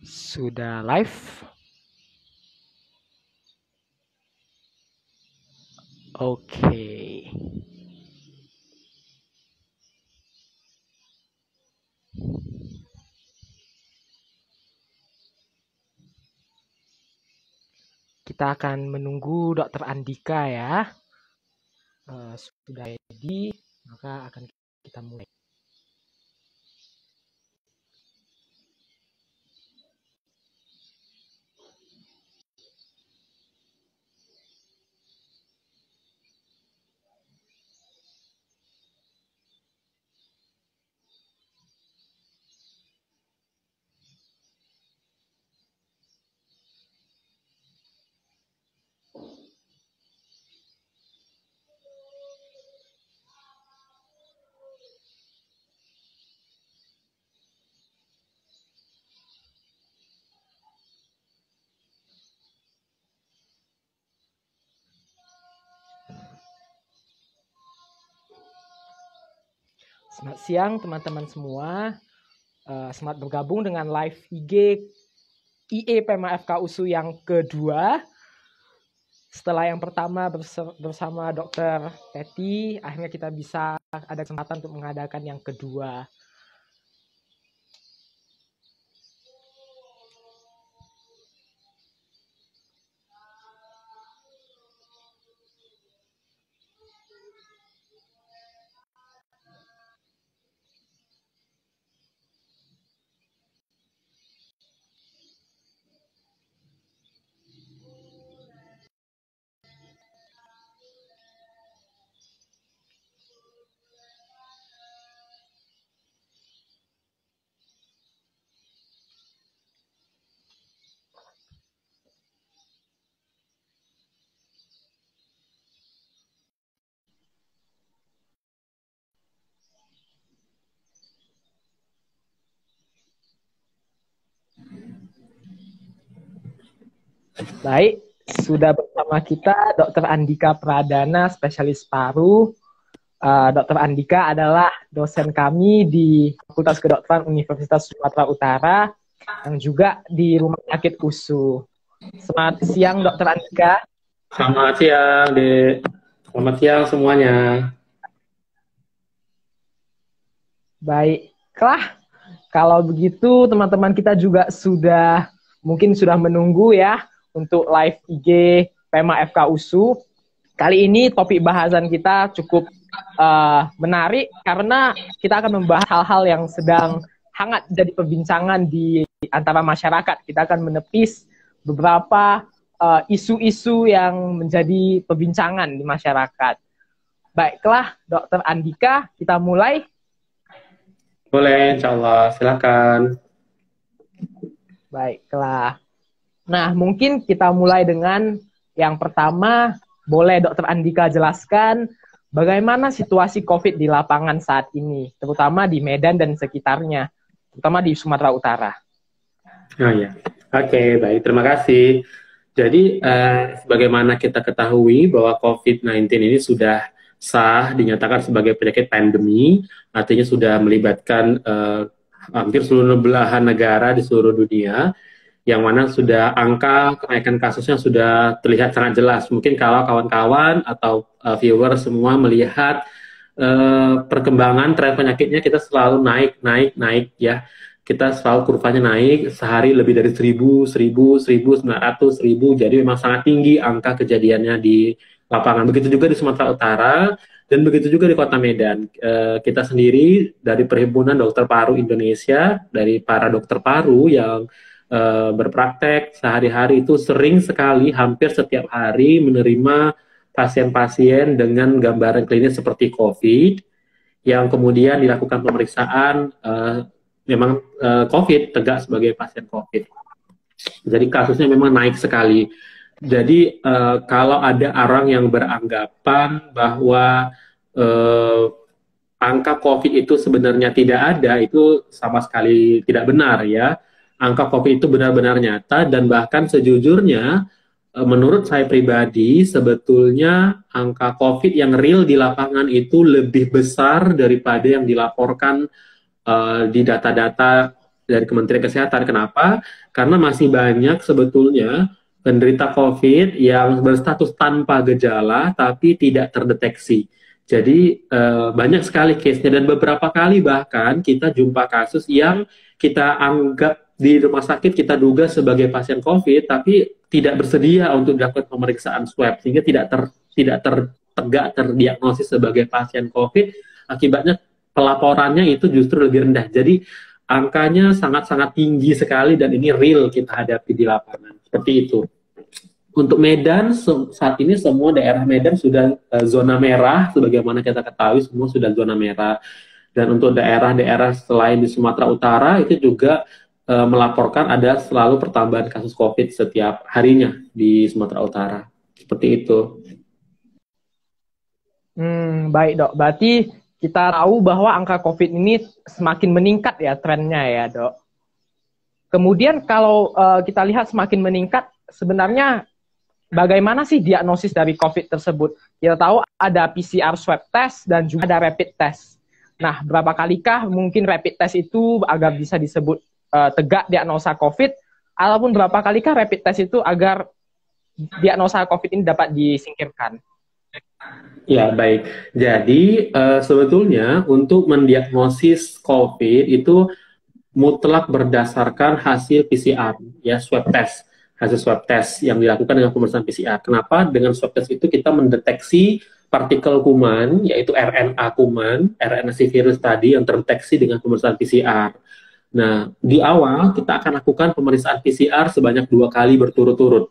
Sudah live? Oke. Kita akan menunggu Dokter Andika ya. Sudah ready, maka akan kita mulai. Selamat siang teman-teman semua. Selamat bergabung dengan live IG IE PEMA FK USU yang kedua. Setelah yang pertama bersama Dr. Teti, akhirnya kita bisa ada kesempatan untuk mengadakan yang kedua. Baik, sudah bersama kita Dr. Andika Pradana, spesialis paru. Dr. Andika adalah dosen kami di Fakultas Kedokteran Universitas Sumatera Utara yang juga di Rumah Sakit USU. Selamat siang, Dr. Andika. Selamat siang, Dek. Selamat siang semuanya. Baiklah, kalau begitu teman-teman kita juga mungkin sudah menunggu ya untuk live IG PEMA FK USU. Kali ini topik bahasan kita cukup menarik karena kita akan membahas hal-hal yang sedang hangat jadi perbincangan di antara masyarakat. Kita akan menepis beberapa isu-isu yang menjadi perbincangan di masyarakat. Baiklah, Dr. Andika, kita mulai. Boleh, insya Allah. Silakan. Baiklah. Nah, mungkin kita mulai dengan yang pertama. Boleh Dr. Andika jelaskan bagaimana situasi COVID di lapangan saat ini, terutama di Medan dan sekitarnya, terutama di Sumatera Utara. Oh ya, oke, baik. Terima kasih. Jadi, sebagaimana kita ketahui bahwa COVID-19 ini sudah sah dinyatakan sebagai penyakit pandemi, artinya sudah melibatkan hampir seluruh belahan negara di seluruh dunia, yang mana sudah angka kenaikan kasusnya sudah terlihat sangat jelas. Mungkin kalau kawan-kawan atau viewer semua melihat perkembangan tren penyakitnya, kita selalu naik ya. Kita selalu kurvanya naik, sehari lebih dari 1.000, 1.000, 1.900, 1.000. Jadi memang sangat tinggi angka kejadiannya di lapangan. Begitu juga di Sumatera Utara, dan begitu juga di Kota Medan. Kita sendiri dari Perhimpunan Dokter Paru Indonesia, dari para dokter paru yang berpraktek sehari-hari itu sering sekali, hampir setiap hari menerima pasien-pasien dengan gambaran klinis seperti COVID, yang kemudian dilakukan pemeriksaan memang COVID, tegak sebagai pasien COVID. Jadi kasusnya memang naik sekali. Jadi kalau ada orang yang beranggapan bahwa angka COVID itu sebenarnya tidak ada, itu sama sekali tidak benar ya. Angka COVID itu benar-benar nyata, dan bahkan sejujurnya menurut saya pribadi sebetulnya angka COVID yang real di lapangan itu lebih besar daripada yang dilaporkan di data-data dari Kementerian Kesehatan. Kenapa? Karena masih banyak sebetulnya penderita COVID yang berstatus tanpa gejala tapi tidak terdeteksi. Jadi banyak sekali case-nya dan beberapa kali bahkan kita jumpa kasus yang kita anggap di rumah sakit kita duga sebagai pasien COVID tapi tidak bersedia untuk dilakukan pemeriksaan swab sehingga tidak terdiagnosis sebagai pasien COVID. Akibatnya pelaporannya itu justru lebih rendah. Jadi angkanya sangat-sangat tinggi sekali dan ini real kita hadapi di lapangan. Seperti itu. Untuk Medan, saat ini semua daerah Medan sudah zona merah, sebagaimana kita ketahui semua sudah zona merah. Dan untuk daerah-daerah selain di Sumatera Utara, itu juga melaporkan ada selalu pertambahan kasus COVID setiap harinya di Sumatera Utara. Seperti itu. Baik dok, berarti kita tahu bahwa angka COVID ini semakin meningkat ya trennya ya dok. Kemudian kalau kita lihat semakin meningkat, sebenarnya bagaimana sih diagnosis dari COVID tersebut? Kita tahu ada PCR swab test dan juga ada rapid test. Nah, berapa kalikah mungkin rapid test itu agar bisa disebut tegak diagnosa COVID, ataupun berapa kalikah rapid test itu agar diagnosa COVID ini dapat disingkirkan? Ya, baik. Jadi, sebetulnya untuk mendiagnosis COVID itu mutlak berdasarkan hasil PCR, ya, swab test. Hasil swab test yang dilakukan dengan pemeriksaan PCR. Kenapa? Dengan swab test itu kita mendeteksi partikel kuman, yaitu RNA kuman, RNA si virus tadi yang terdeteksi dengan pemeriksaan PCR. Nah, di awal kita akan lakukan pemeriksaan PCR sebanyak 2 kali berturut-turut.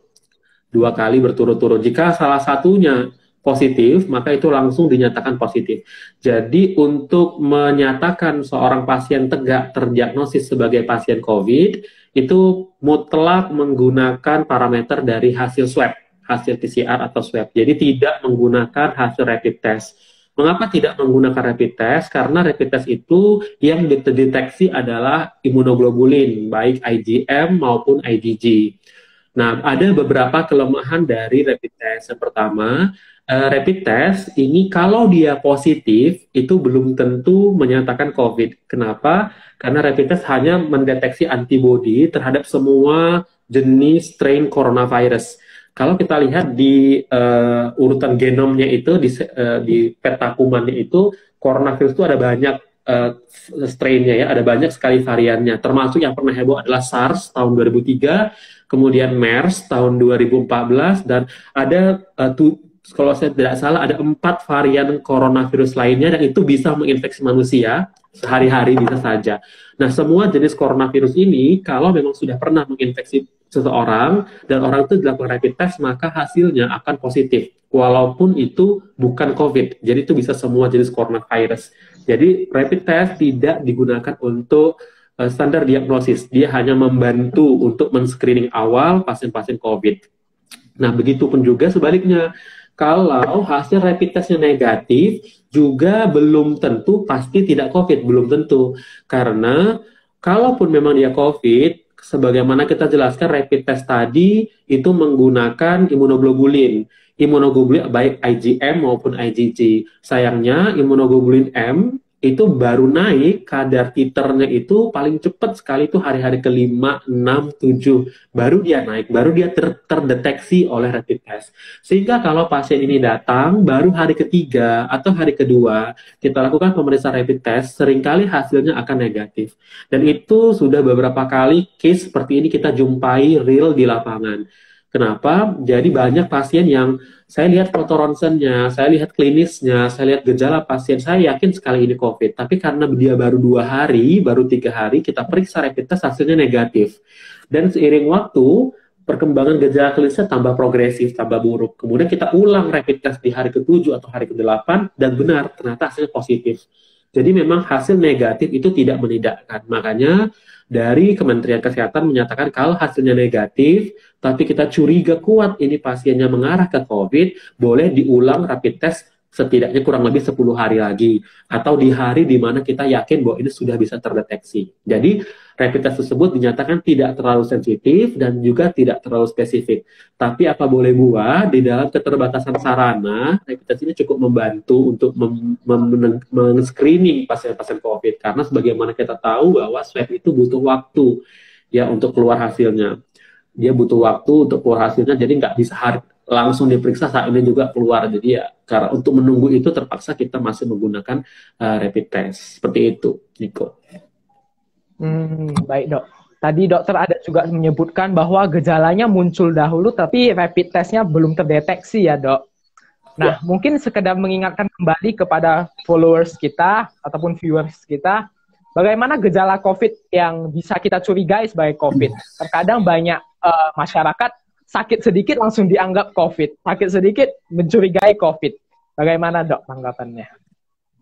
2 kali berturut-turut. Jika salah satunya positif, maka itu langsung dinyatakan positif. Jadi untuk menyatakan seorang pasien tegak terdiagnosis sebagai pasien COVID, itu mutlak menggunakan parameter dari hasil swab, hasil PCR atau swab. Jadi tidak menggunakan hasil rapid test. Mengapa tidak menggunakan rapid test? Karena rapid test itu yang dideteksi adalah imunoglobulin, baik IgM maupun IgG. Nah, ada beberapa kelemahan dari rapid test. Yang pertama, rapid test ini kalau dia positif itu belum tentu menyatakan COVID. Kenapa? Karena rapid test hanya mendeteksi antibodi terhadap semua jenis strain coronavirus. Kalau kita lihat di urutan genomnya itu, di peta kumannya itu, coronavirus itu ada banyak strainnya ya, ada banyak sekali variannya. Termasuk yang pernah heboh adalah SARS tahun 2003, kemudian MERS tahun 2014, dan ada kalau saya tidak salah ada 4 varian coronavirus lainnya yang itu bisa menginfeksi manusia sehari-hari bisa saja. Nah, semua jenis coronavirus ini kalau memang sudah pernah menginfeksi seseorang dan orang itu dilakukan rapid test, maka hasilnya akan positif walaupun itu bukan COVID. Jadi itu bisa semua jenis coronavirus. Jadi rapid test tidak digunakan untuk standar diagnosis. Dia hanya membantu untuk men-screening awal pasien-pasien COVID. Nah, begitu pun juga sebaliknya. Kalau hasil rapid testnya negatif, juga belum tentu pasti tidak COVID, belum tentu. Karena kalaupun memang dia COVID, sebagaimana kita jelaskan rapid test tadi itu menggunakan imunoglobulin. Imunoglobulin baik IgM maupun IgG. Sayangnya imunoglobulin M itu baru naik, kadar titernya itu paling cepat sekali itu hari-hari ke-5, 6, 7. Baru dia naik, baru dia terdeteksi oleh rapid test. Sehingga kalau pasien ini datang, baru hari ketiga atau hari kedua, kita lakukan pemeriksaan rapid test, seringkali hasilnya akan negatif. Dan itu sudah beberapa kali case seperti ini kita jumpai real di lapangan. Kenapa? Jadi banyak pasien yang saya lihat foto ronsennya, saya lihat klinisnya, saya lihat gejala pasien, saya yakin sekali ini COVID. Tapi karena dia baru 2 hari, baru 3 hari, kita periksa rapid test hasilnya negatif. Dan seiring waktu, perkembangan gejala klinisnya tambah progresif, tambah buruk. Kemudian kita ulang rapid test di hari ke-7 atau hari ke-8, dan benar, ternyata hasilnya positif. Jadi memang hasil negatif itu tidak menidakkan. Makanya dari Kementerian Kesehatan menyatakan kalau hasilnya negatif, tapi kita curiga kuat ini pasiennya mengarah ke COVID, boleh diulang rapid test setidaknya kurang lebih 10 hari lagi, atau di hari di mana kita yakin bahwa ini sudah bisa terdeteksi. Jadi, rapid test tersebut dinyatakan tidak terlalu sensitif dan juga tidak terlalu spesifik. Tapi apa boleh buat, di dalam keterbatasan sarana, rapid test ini cukup membantu untuk men-screening pasien-pasien COVID. Karena sebagaimana kita tahu bahwa swab itu butuh waktu ya untuk keluar hasilnya. Dia butuh waktu untuk keluar hasilnya, jadi nggak bisa langsung diperiksa saat ini juga keluar. Jadi ya, karena untuk menunggu itu terpaksa kita masih menggunakan rapid test. Seperti itu, Niko. Baik, Dok. Tadi dokter ada juga menyebutkan bahwa gejalanya muncul dahulu, tapi rapid testnya belum terdeteksi ya, Dok. Nah, mungkin sekedar mengingatkan kembali kepada followers kita ataupun viewers kita, bagaimana gejala COVID yang bisa kita curigai sebagai COVID. Terkadang banyak masyarakat sakit sedikit langsung dianggap COVID, sakit sedikit mencurigai COVID. Bagaimana, Dok, tanggapannya?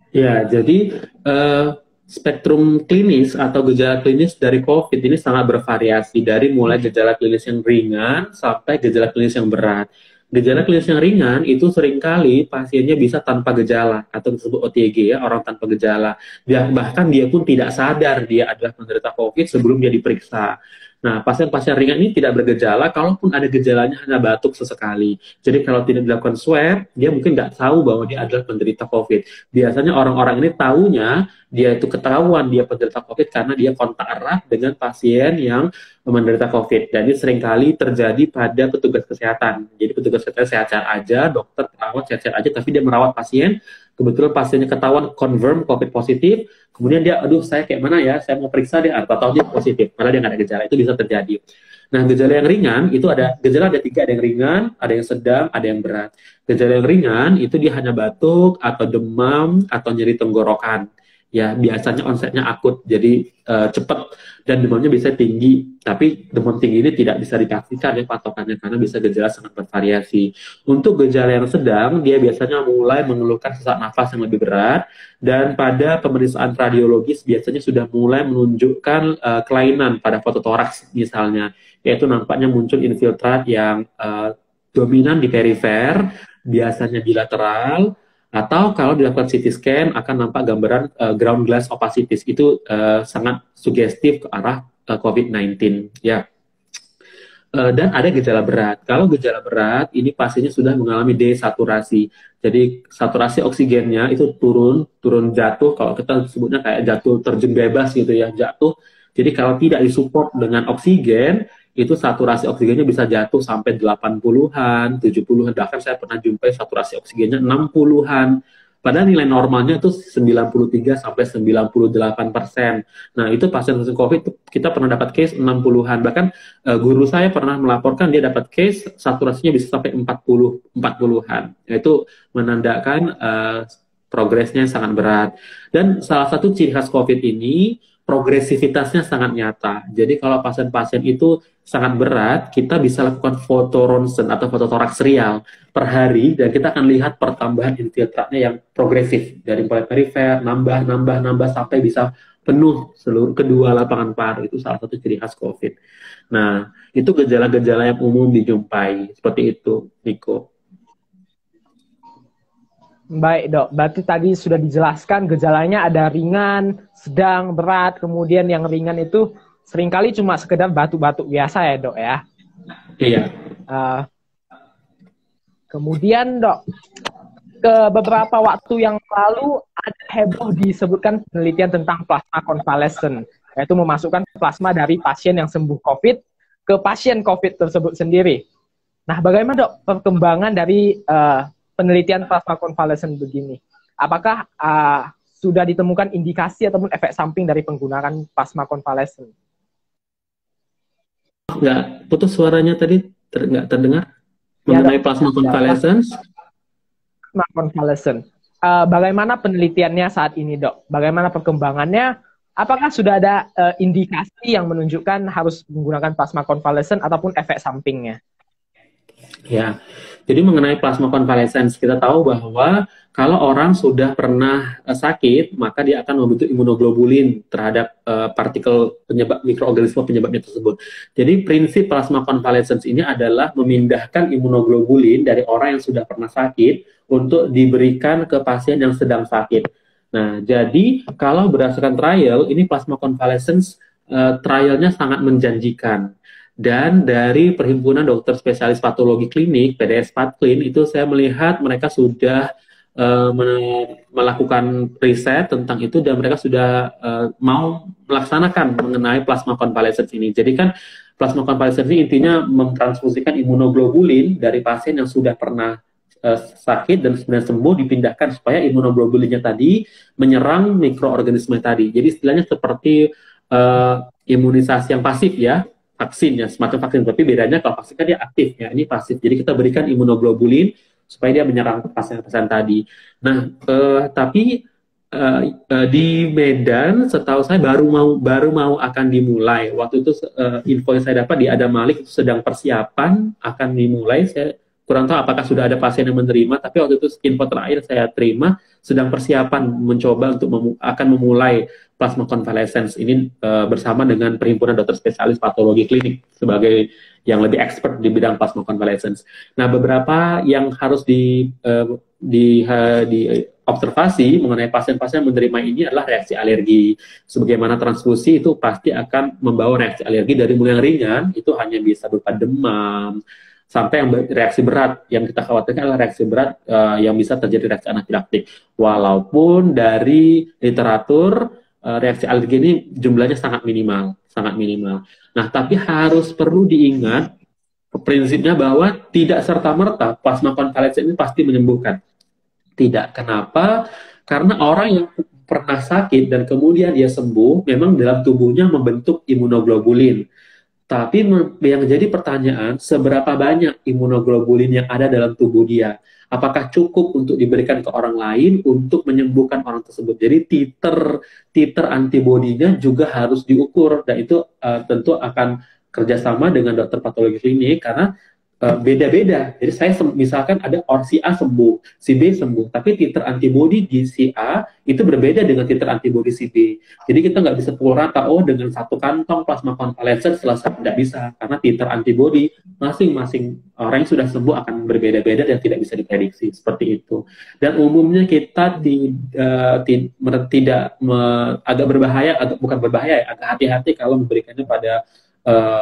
Ya, jadi spektrum klinis atau gejala klinis dari COVID ini sangat bervariasi, dari mulai gejala klinis yang ringan sampai gejala klinis yang berat. Gejala klinis yang ringan itu seringkali pasiennya bisa tanpa gejala atau disebut OTG ya, orang tanpa gejala. Bahkan dia pun tidak sadar dia adalah penderita COVID sebelum dia diperiksa. Nah, pasien-pasien ringan ini tidak bergejala, kalaupun ada gejalanya hanya batuk sesekali. Jadi kalau tidak dilakukan swab, dia mungkin nggak tahu bahwa dia adalah penderita COVID. Biasanya orang-orang ini tahunya dia itu ketahuan dia penderita COVID karena dia kontak erat dengan pasien yang menderita COVID. Dan ini seringkali terjadi pada petugas kesehatan. Jadi petugas kesehatan sehat-sehat aja, dokter, perawat sehat-sehat aja, tapi dia merawat pasien, kebetulan pasiennya ketahuan confirm COVID positif, kemudian dia, aduh saya kayak mana ya, saya mau periksa dia, atau tahu dia positif, padahal dia nggak ada gejala, itu bisa terjadi. Nah, gejala yang ringan, itu gejala ada 3, ada yang ringan, ada yang sedang, ada yang berat. Gejala yang ringan, itu dia hanya batuk, atau demam, atau nyeri tenggorokan. Ya, biasanya onsetnya akut, jadi cepat, dan demamnya bisa tinggi. Tapi demam tinggi ini tidak bisa dipastikan ya patokannya, karena bisa gejala sangat bervariasi. Untuk gejala yang sedang, dia biasanya mulai mengeluhkan sesak nafas yang lebih berat, dan pada pemeriksaan radiologis biasanya sudah mulai menunjukkan kelainan pada fototoraks misalnya, yaitu nampaknya muncul infiltrat yang dominan di perifer, biasanya bilateral, atau kalau dilakukan CT scan akan nampak gambaran ground glass opacities. Itu sangat sugestif ke arah COVID-19 ya. Dan ada gejala berat. Kalau gejala berat, ini pasiennya sudah mengalami desaturasi. Jadi saturasi oksigennya itu turun jatuh. Kalau kita sebutnya kayak jatuh terjun bebas gitu ya, jatuh. Jadi kalau tidak disupport dengan oksigen, itu saturasi oksigennya bisa jatuh sampai 80-an, 70-an. Bahkan saya pernah jumpai saturasi oksigennya 60-an. Padahal nilai normalnya itu 93 sampai 98%. Nah, itu pasien-pasien COVID kita pernah dapat case 60-an. Bahkan guru saya pernah melaporkan dia dapat case saturasinya bisa sampai 40-an. Itu menandakan progresnya sangat berat. Dan salah satu ciri khas COVID ini progresivitasnya sangat nyata. Jadi kalau pasien-pasien itu sangat berat, kita bisa lakukan foto ronsen atau foto toraks serial per hari, dan kita akan lihat pertambahan infiltratnya yang progresif dari mulai perifer, nambah sampai bisa penuh seluruh kedua lapangan paru. Itu salah satu ciri khas COVID. Nah, itu gejala-gejala yang umum dijumpai. Seperti itu, Niko. Baik, Dok. Berarti tadi sudah dijelaskan gejalanya ada ringan, sedang, berat, kemudian yang ringan itu seringkali cuma sekedar batuk-batuk biasa ya, Dok ya? Iya. Kemudian, Dok, ke beberapa waktu yang lalu ada heboh disebutkan penelitian tentang plasma konvalesen, yaitu memasukkan plasma dari pasien yang sembuh COVID ke pasien COVID tersebut sendiri. Nah, bagaimana, Dok, perkembangan dari penelitian plasma konvalesen begini? Apakah sudah ditemukan indikasi ataupun efek samping dari penggunaan plasma konvalesen? Nggak, putus suaranya tadi, nggak terdengar mengenai plasma konvalesen. Plasma konvalesen. Bagaimana penelitiannya saat ini, Dok? Bagaimana perkembangannya? Apakah sudah ada indikasi yang menunjukkan harus menggunakan plasma konvalesen ataupun efek sampingnya? Ya, jadi mengenai plasma convalescence, kita tahu bahwa kalau orang sudah pernah sakit, maka dia akan membentuk imunoglobulin terhadap partikel penyebab mikroorganisme penyebabnya tersebut. Jadi prinsip plasma convalescence ini adalah memindahkan imunoglobulin dari orang yang sudah pernah sakit untuk diberikan ke pasien yang sedang sakit. Nah, jadi kalau berdasarkan trial, ini plasma convalescence trialnya sangat menjanjikan. Dan dari Perhimpunan Dokter Spesialis Patologi Klinik, PDS Patklin, itu saya melihat mereka sudah melakukan riset tentang itu dan mereka sudah mau melaksanakan mengenai plasma convalescence ini. Jadi kan plasma convalescence ini intinya mentransfusikan imunoglobulin dari pasien yang sudah pernah sakit dan sudah sembuh dipindahkan supaya imunoglobulinnya tadi menyerang mikroorganisme tadi. Jadi istilahnya seperti imunisasi yang pasif ya, vaksin ya, semacam vaksin, tapi bedanya kalau vaksin kan dia aktif ya, ini pasif. Jadi kita berikan imunoglobulin supaya dia menyerang pasien-pasien tadi. Nah, tapi di Medan, setahu saya baru mau akan dimulai. Waktu itu info yang saya dapat di Adam Malik itu sedang persiapan akan dimulai. Saya kurang tahu apakah sudah ada pasien yang menerima, tapi waktu itu info terakhir saya terima sedang persiapan mencoba untuk akan memulai plasma convalescence ini bersama dengan Perhimpunan Dokter Spesialis Patologi Klinik sebagai yang lebih expert di bidang plasma convalescence. Nah, beberapa yang harus di observasi mengenai pasien-pasien yang menerima ini adalah reaksi alergi. Sebagaimana transfusi itu pasti akan membawa reaksi alergi dari mulai yang ringan, itu hanya bisa berupa demam, sampai yang reaksi berat. Yang kita khawatirkan adalah reaksi berat yang bisa terjadi reaksi anafilaktik. Walaupun dari literatur reaksi alergi ini jumlahnya sangat minimal, sangat minimal. Nah, tapi harus perlu diingat prinsipnya bahwa tidak serta-merta plasma convalescent ini pasti menyembuhkan. Tidak. Kenapa? Karena orang yang pernah sakit dan kemudian dia sembuh, memang dalam tubuhnya membentuk imunoglobulin. Tapi yang jadi pertanyaan, seberapa banyak imunoglobulin yang ada dalam tubuh dia? Apakah cukup untuk diberikan ke orang lain untuk menyembuhkan orang tersebut? Jadi titer antibodinya juga harus diukur, dan itu tentu akan kerjasama dengan dokter patologi klinik karena beda-beda. Jadi saya misalkan ada si A sembuh, si B sembuh, tapi titer antibodi di si A itu berbeda dengan titer antibodi si B. Jadi kita nggak bisa pukul rata, oh dengan satu kantong plasma convalescent selesai, tidak bisa, karena titer antibodi masing-masing orang yang sudah sembuh akan berbeda-beda dan tidak bisa diprediksi seperti itu. Dan umumnya kita tidak agak berbahaya, bukan berbahaya, agak hati-hati kalau memberikannya pada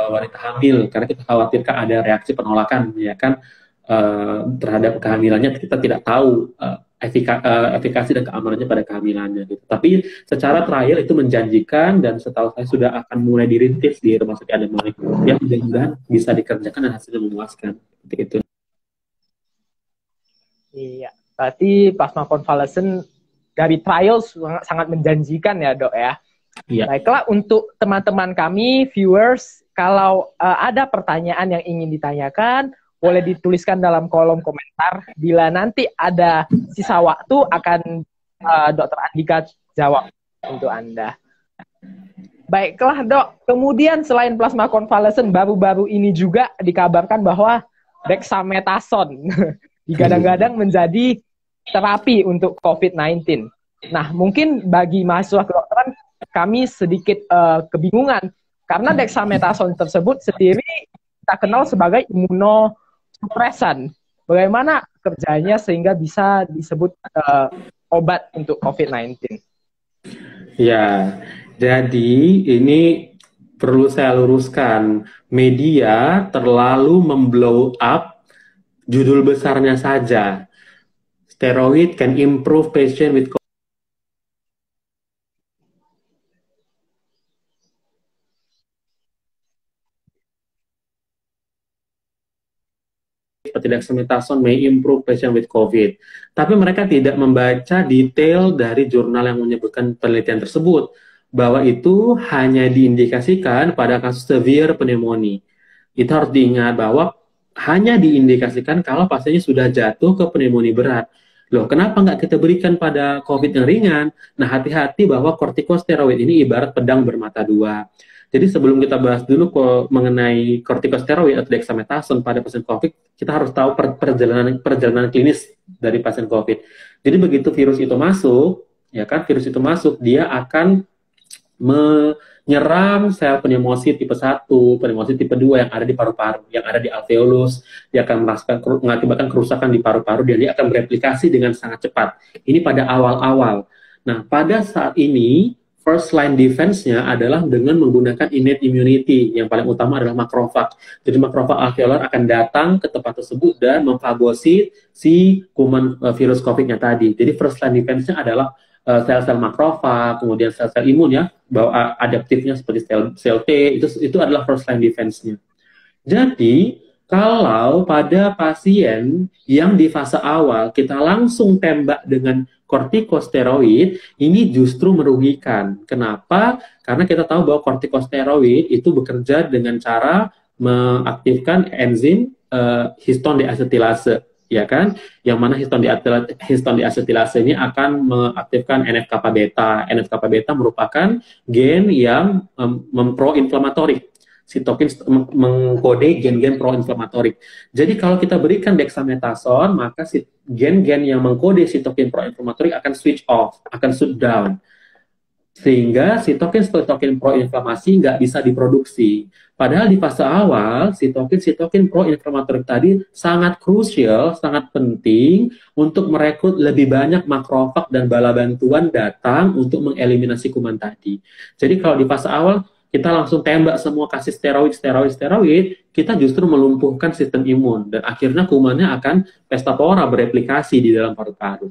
wanita hamil, karena kita khawatirkan ada reaksi penolakan ya kan terhadap kehamilannya. Kita tidak tahu efikasi dan keamanannya pada kehamilannya gitu. Tapi secara trial itu menjanjikan dan setahu saya sudah akan mulai dirintis di rumah sakit Adam Malik yang mudah-mudahan bisa dikerjakan dan hasilnya memuaskan seperti itu. Iya, berarti plasma convalescent dari trial sangat menjanjikan ya dok ya. Iya. Baiklah, untuk teman-teman kami, viewers, kalau ada pertanyaan yang ingin ditanyakan, boleh dituliskan dalam kolom komentar. Bila nanti ada sisa waktu, akan Dr. Andika jawab untuk Anda. Baiklah dok, kemudian selain plasma convalescent, baru-baru ini juga dikabarkan bahwa dexamethasone digadang-gadang menjadi terapi untuk COVID-19. Nah, mungkin bagi mahasiswa kedokteran, kami sedikit kebingungan karena dexamethasone tersebut sendiri kita kenal sebagai imunosupresan. Bagaimana kerjanya sehingga bisa disebut obat untuk COVID-19? Ya, jadi ini perlu saya luruskan. Media terlalu memblow up judul besarnya saja. Steroid can improve patient with seperti dexamethasone may improve patient with COVID. Tapi mereka tidak membaca detail dari jurnal yang menyebutkan penelitian tersebut, bahwa itu hanya diindikasikan pada kasus severe pneumonia. Itu harus diingat bahwa hanya diindikasikan kalau pasiennya sudah jatuh ke pneumonia berat. Loh, kenapa nggak kita berikan pada COVID yang ringan? Nah, hati-hati bahwa kortikosteroid ini ibarat pedang bermata dua. Jadi sebelum kita bahas dulu mengenai kortikosteroid atau dexamethasone pada pasien COVID, kita harus tahu perjalanan klinis dari pasien COVID. Jadi begitu virus itu masuk, ya kan, virus itu masuk, dia akan menyerang sel pneumosit tipe 1, pneumosit tipe 2 yang ada di paru-paru, yang ada di alveolus. Dia akan mengakibatkan kerusakan di paru-paru dan dia akan bereplikasi dengan sangat cepat. Ini pada awal-awal. Nah, pada saat ini first line defense-nya adalah dengan menggunakan innate immunity. Yang paling utama adalah makrofag. Jadi makrofag alveolar akan datang ke tempat tersebut dan memfagosit si kuman virus COVID-nya tadi. Jadi first line defense-nya adalah sel-sel makrofag, kemudian sel-sel imun ya, bahwa adaptifnya seperti sel T, itu adalah first line defense-nya. Jadi, kalau pada pasien yang di fase awal kita langsung tembak dengan kortikosteroid, ini justru merugikan. Kenapa? Karena kita tahu bahwa kortikosteroid itu bekerja dengan cara mengaktifkan enzim histon deasetilase, ya kan? Yang mana histon deasetilase ini akan mengaktifkan NF-kappa beta. NF-kappa beta merupakan gen yang memproinflamatorik. Sitokin mengkode gen-gen proinflamatorik. Jadi kalau kita berikan dexamethasone, maka gen-gen yang mengkode sitokin proinflamatorik akan switch off, akan shut down. Sehingga sitokin proinflamasi nggak bisa diproduksi. Padahal di fase awal, sitokin proinflamatorik tadi sangat krusial, sangat penting untuk merekrut lebih banyak makrofag dan bala bantuan datang untuk mengeliminasi kuman tadi. Jadi kalau di fase awal, kita langsung tembak semua, kasih steroid, kita justru melumpuhkan sistem imun. Dan akhirnya kumannya akan pesta pora bereplikasi di dalam paru-paru.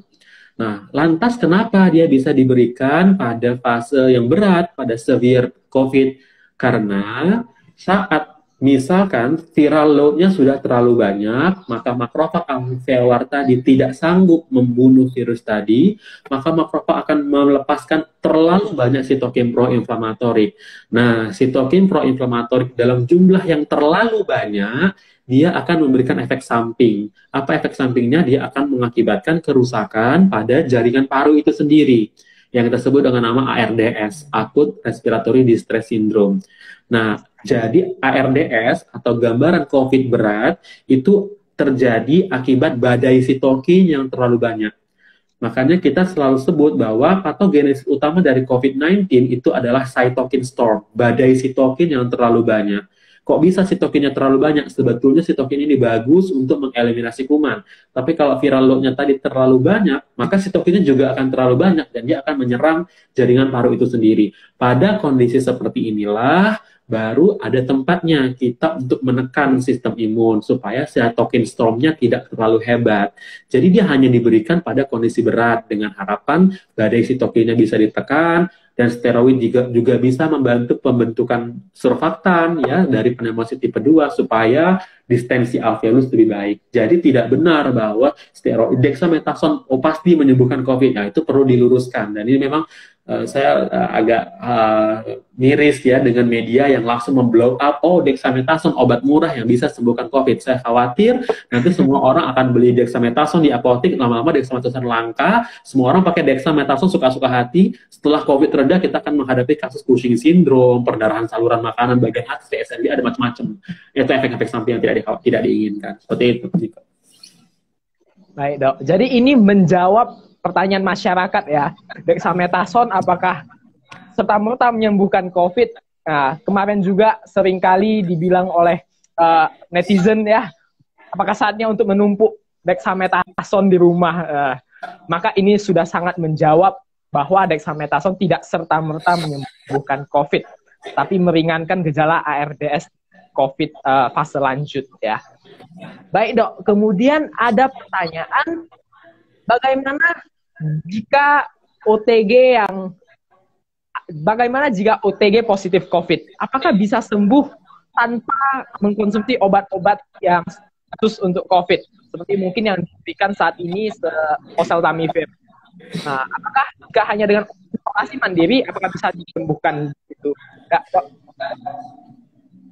Nah, lantas kenapa dia bisa diberikan pada fase yang berat, pada severe COVID? Karena saat misalkan viral load-nya sudah terlalu banyak, maka makrofag alveolar tadi tidak sanggup membunuh virus tadi, maka makrofag akan melepaskan terlalu banyak sitokin proinflamatorik. Nah, sitokin proinflamatorik dalam jumlah yang terlalu banyak, dia akan memberikan efek samping. Apa efek sampingnya? Dia akan mengakibatkan kerusakan pada jaringan paru itu sendiri, yang kita sebut dengan nama ARDS, Acute Respiratory Distress Syndrome. Nah, jadi ARDS atau gambaran COVID berat itu terjadi akibat badai sitokin yang terlalu banyak. Makanya kita selalu sebut bahwa patogenesis utama dari COVID-19 itu adalah cytokine storm, badai sitokin yang terlalu banyak. Kok bisa sitokinnya terlalu banyak? Sebetulnya sitokin ini bagus untuk mengeliminasi kuman. Tapi kalau viral load-nya tadi terlalu banyak, maka sitokinnya juga akan terlalu banyak dan dia akan menyerang jaringan paru itu sendiri. Pada kondisi seperti inilah baru ada tempatnya kita untuk menekan sistem imun supaya cytokine storm-nya tidak terlalu hebat. Jadi dia hanya diberikan pada kondisi berat dengan harapan badai sitokinnya bisa ditekan, dan steroid juga bisa membantu pembentukan surfaktan ya dari pneumosit tipe 2 supaya distensi alveolus lebih baik. Jadi tidak benar bahwa steroid dexamethasone pasti menyembuhkan COVID. Nah, itu perlu diluruskan. Dan ini memang saya agak miris ya dengan media yang langsung memblow up, oh dexamethasone obat murah yang bisa sembuhkan COVID. Saya khawatir nanti semua orang akan beli dexamethasone di apotek, lama-lama dexamethasone langka, semua orang pakai dexamethasone suka-suka hati, setelah COVID reda kita akan menghadapi kasus Cushing syndrome, perdarahan saluran makanan bagian atas, TSLD, ada macam-macam. Itu efek-efek samping yang tidak diinginkan. Seperti itu. Baik dok, jadi ini menjawab pertanyaan masyarakat ya, dexamethasone apakah serta-merta menyembuhkan COVID? Nah, kemarin juga seringkali dibilang oleh netizen ya, apakah saatnya untuk menumpuk dexamethasone di rumah? Maka ini sudah sangat menjawab bahwa dexamethasone tidak serta-merta menyembuhkan COVID, tapi meringankan gejala ARDS COVID fase lanjut ya. Baik dok, kemudian ada pertanyaan, bagaimana jika OTG positif COVID? Apakah bisa sembuh tanpa mengkonsumsi obat-obat yang khusus untuk COVID? Seperti mungkin yang diberikan saat ini oseltamivir. Nah, apakah jika hanya dengan isolasi mandiri, apakah bisa disembuhkan itu? Enggak, dok.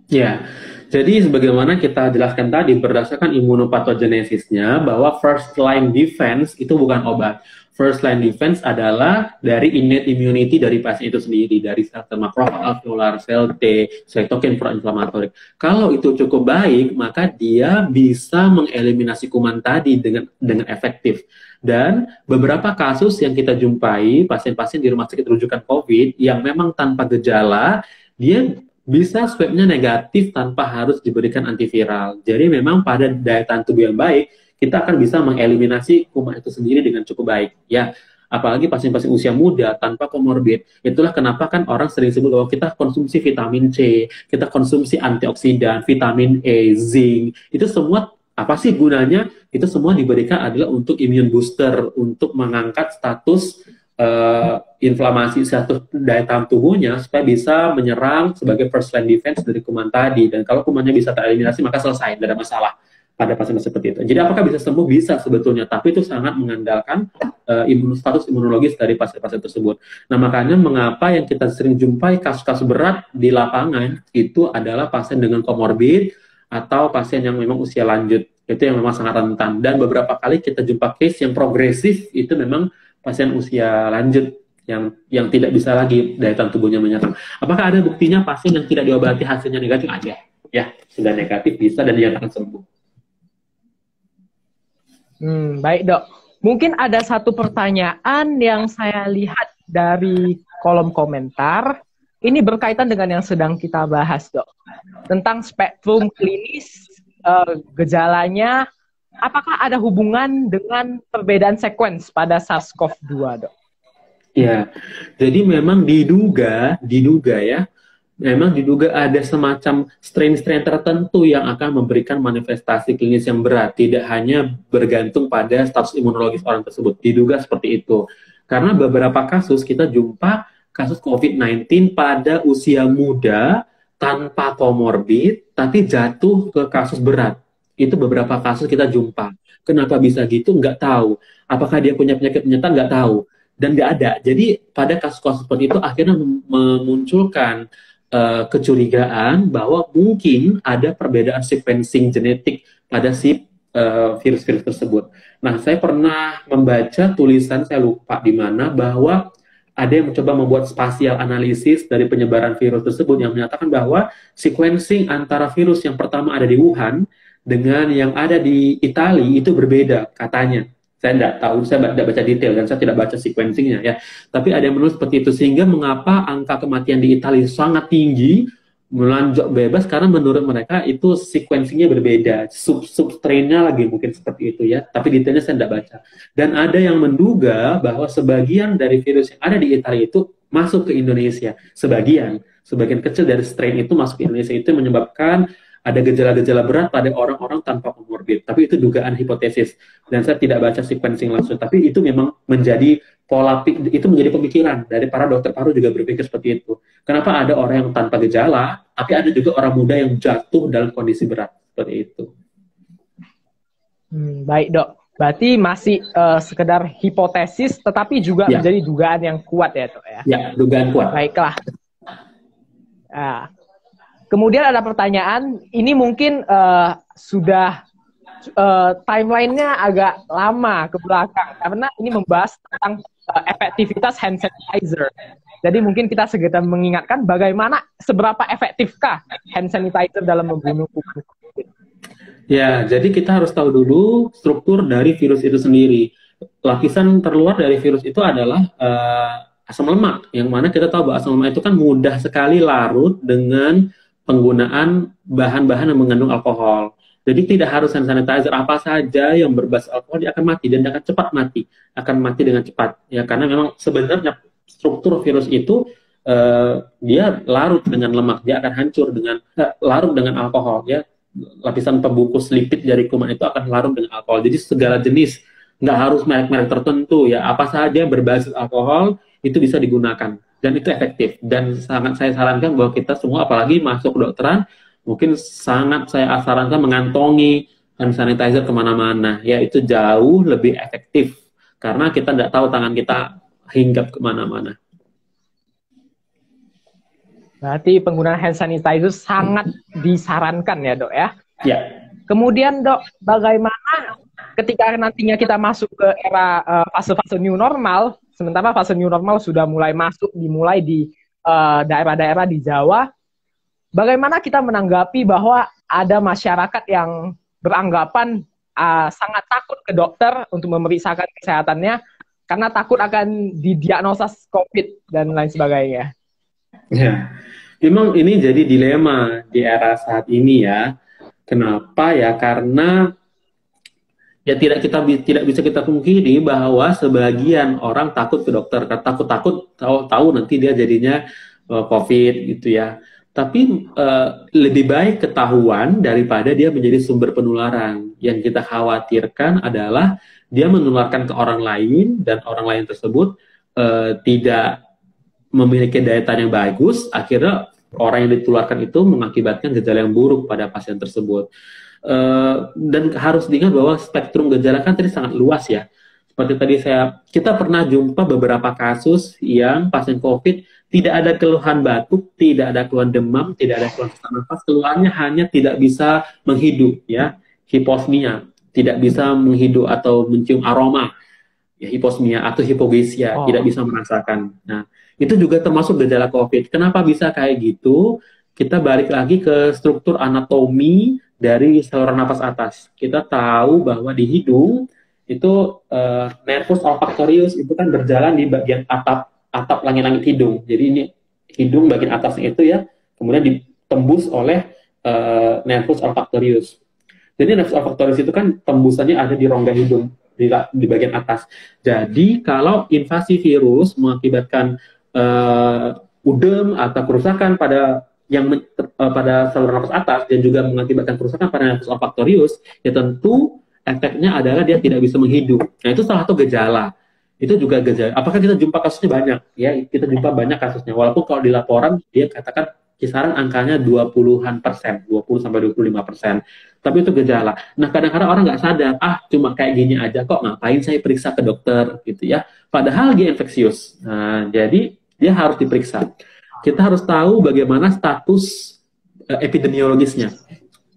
Ya, jadi sebagaimana kita jelaskan tadi berdasarkan imunopatogenesisnya bahwa first line defense itu bukan obat. first line defense adalah dari innate immunity dari pasien itu sendiri, dari sel makrofag, alveolar, sel T, cytokine pro-inflamatorik. Kalau itu cukup baik, maka dia bisa mengeliminasi kuman tadi dengan efektif. Dan beberapa kasus yang kita jumpai, pasien-pasien di rumah sakit rujukan COVID yang memang tanpa gejala, dia bisa swabnya negatif tanpa harus diberikan antiviral. Jadi memang pada daya tahan tubuh yang baik, kita akan bisa mengeliminasi kuman itu sendiri dengan cukup baik. Ya, apalagi pasien-pasien usia muda tanpa komorbid. Itulah kenapa kan orang sering sebut bahwa kita konsumsi vitamin C, kita konsumsi antioksidan, vitamin E, zinc. Itu semua apa sih gunanya? Itu semua diberikan adalah untuk immune booster, untuk mengangkat status inflamasi status daya tahan tubuhnya supaya bisa menyerang sebagai first line defense dari kuman tadi. Dan kalau kumannya bisa tereliminasi, maka selesai, tidak ada masalah pada pasien seperti itu. Jadi apakah bisa sembuh? Bisa sebetulnya, tapi itu sangat mengandalkan status imunologis dari pasien-pasien tersebut. Nah, makanya mengapa yang kita sering jumpai kasus-kasus berat di lapangan itu adalah pasien dengan komorbid atau pasien yang memang usia lanjut. Itu yang memang sangat rentan. Dan beberapa kali kita jumpa case yang progresif, itu memang pasien usia lanjut yang tidak bisa lagi daya tahan tubuhnya menyerang. Apakah ada buktinya pasien yang tidak diobati hasilnya negatif? Ada. Ya, sudah negatif bisa dan dinyatakan sembuh. Baik dok, mungkin ada satu pertanyaan yang saya lihat dari kolom komentar. Ini berkaitan dengan yang sedang kita bahas dok, tentang spektrum klinis gejalanya. Apakah ada hubungan dengan perbedaan sekuens pada SARS-CoV-2 dok? Ya, jadi memang diduga ya, memang diduga ada semacam strain-strain tertentu yang akan memberikan manifestasi klinis yang berat, tidak hanya bergantung pada status imunologis orang tersebut. Diduga seperti itu. Karena beberapa kasus kita jumpa kasus COVID-19 pada usia muda tanpa komorbid, tapi jatuh ke kasus berat. Itu beberapa kasus kita jumpa. Kenapa bisa gitu? Nggak tahu. Apakah dia punya penyakit penyerta? Nggak tahu. Dan nggak ada. Jadi pada kasus-kasus seperti itu akhirnya memunculkan kecurigaan bahwa mungkin ada perbedaan sequencing genetik pada si virus-virus tersebut. Nah, saya pernah membaca tulisan, saya lupa di mana, bahwa ada yang mencoba membuat spasial analisis dari penyebaran virus tersebut yang menyatakan bahwa sequencing antara virus yang pertama ada di Wuhan dengan yang ada di Italia itu berbeda katanya. Saya tidak tahu, saya tidak baca detail dan saya tidak baca sequencingnya ya. Tapi ada yang menulis seperti itu, sehingga mengapa angka kematian di Italia sangat tinggi, melanjut bebas, karena menurut mereka itu sequencingnya berbeda, sub-strainnya lagi mungkin seperti itu ya. Tapi detailnya saya tidak baca. Dan ada yang menduga bahwa sebagian dari virus yang ada di Italia itu masuk ke Indonesia. Sebagian kecil dari strain itu masuk ke Indonesia, itu menyebabkan ada gejala-gejala berat pada orang-orang tanpa komorbid. Tapi itu dugaan hipotesis. Dan saya tidak baca sequencing langsung. Tapi itu memang menjadi itu menjadi pemikiran dari para dokter paru juga berpikir seperti itu. Kenapa ada orang yang tanpa gejala, tapi ada juga orang muda yang jatuh dalam kondisi berat. Seperti itu. Baik dok. Berarti masih sekedar hipotesis, tetapi juga menjadi dugaan yang kuat ya dok ya? Ya, dugaan kuat. Baiklah. Nah, kemudian ada pertanyaan, ini mungkin sudah timelinenya agak lama ke belakang, karena ini membahas tentang efektivitas hand sanitizer. Jadi mungkin kita segera mengingatkan bagaimana, seberapa efektifkah hand sanitizer dalam membunuh kuman COVID. Ya, jadi kita harus tahu dulu struktur dari virus itu sendiri. Lapisan terluar dari virus itu adalah asam lemak, yang mana kita tahu bahwa asam lemak itu kan mudah sekali larut dengan penggunaan bahan-bahan yang mengandung alkohol. Jadi tidak harus hand sanitizer, apa saja yang berbasis alkohol dia akan mati, dan dia akan cepat mati, akan mati dengan cepat. Ya, karena memang sebenarnya struktur virus itu dia larut dengan lemak, dia akan hancur dengan larut dengan alkohol. Ya, lapisan pembungkus lipid dari kuman itu akan larut dengan alkohol. Jadi segala jenis, nggak harus merek-merek tertentu. Ya, apa saja yang berbasis alkohol itu bisa digunakan. Dan itu efektif, dan sangat saya sarankan bahwa kita semua, apalagi masuk kedokteran, mungkin sangat saya sarankan mengantongi hand sanitizer kemana-mana. Ya, itu jauh lebih efektif karena kita tidak tahu tangan kita hinggap kemana-mana. Berarti penggunaan hand sanitizer sangat disarankan ya dok ya? Ya. Kemudian dok, bagaimana ketika nantinya kita masuk ke era fase-fase new normal, sementara fase new normal sudah mulai masuk, dimulai di daerah-daerah di Jawa, bagaimana kita menanggapi bahwa ada masyarakat yang beranggapan sangat takut ke dokter untuk memeriksakan kesehatannya karena takut akan didiagnosa COVID dan lain sebagainya. Ya, memang ini jadi dilema di era saat ini ya. Kenapa ya? Karena ya tidak bisa kita pungkiri bahwa sebagian orang takut ke dokter, takut tahu nanti dia jadinya COVID gitu ya. Tapi lebih baik ketahuan daripada dia menjadi sumber penularan. Yang kita khawatirkan adalah dia menularkan ke orang lain dan orang lain tersebut tidak memiliki daya tahan yang bagus, akhirnya orang yang ditularkan itu mengakibatkan gejala yang buruk pada pasien tersebut. Dan harus diingat bahwa spektrum gejala kan tadi sangat luas ya. Seperti tadi kita pernah jumpa beberapa kasus yang pasien COVID tidak ada keluhan batuk, tidak ada keluhan demam, tidak ada keluhan sesak nafas, keluhannya hanya tidak bisa menghidup ya, hiposmia, tidak bisa menghidup atau mencium aroma. Ya, hiposmia atau hipogesia, tidak bisa merasakan. Nah, itu juga termasuk gejala COVID. Kenapa bisa kayak gitu? Kita balik lagi ke struktur anatomi dari saluran napas atas. Kita tahu bahwa di hidung itu nervus olfactorius itu kan berjalan di bagian atap langit-langit hidung. Jadi ini hidung bagian atasnya itu ya, kemudian ditembus oleh nervus olfactorius. Jadi nervus olfactorius itu kan tembusannya ada di rongga hidung. Di bagian atas. Jadi kalau invasi virus mengakibatkan udem atau kerusakan pada pada saluran nafas atas dan juga mengakibatkan kerusakan pada nervus olfactorius, ya tentu efeknya adalah dia tidak bisa menghidup. Nah itu salah satu gejala. Itu juga gejala. Apakah kita jumpa kasusnya banyak? Ya kita jumpa banyak kasusnya. Walaupun kalau di laporan dia katakan kisaran angkanya 20-an%, 20-25%. Tapi itu gejala. Nah, kadang-kadang orang nggak sadar, cuma kayak gini aja kok, ngapain saya periksa ke dokter, gitu ya. Padahal dia infeksius. Nah, jadi dia harus diperiksa. Kita harus tahu bagaimana status epidemiologisnya.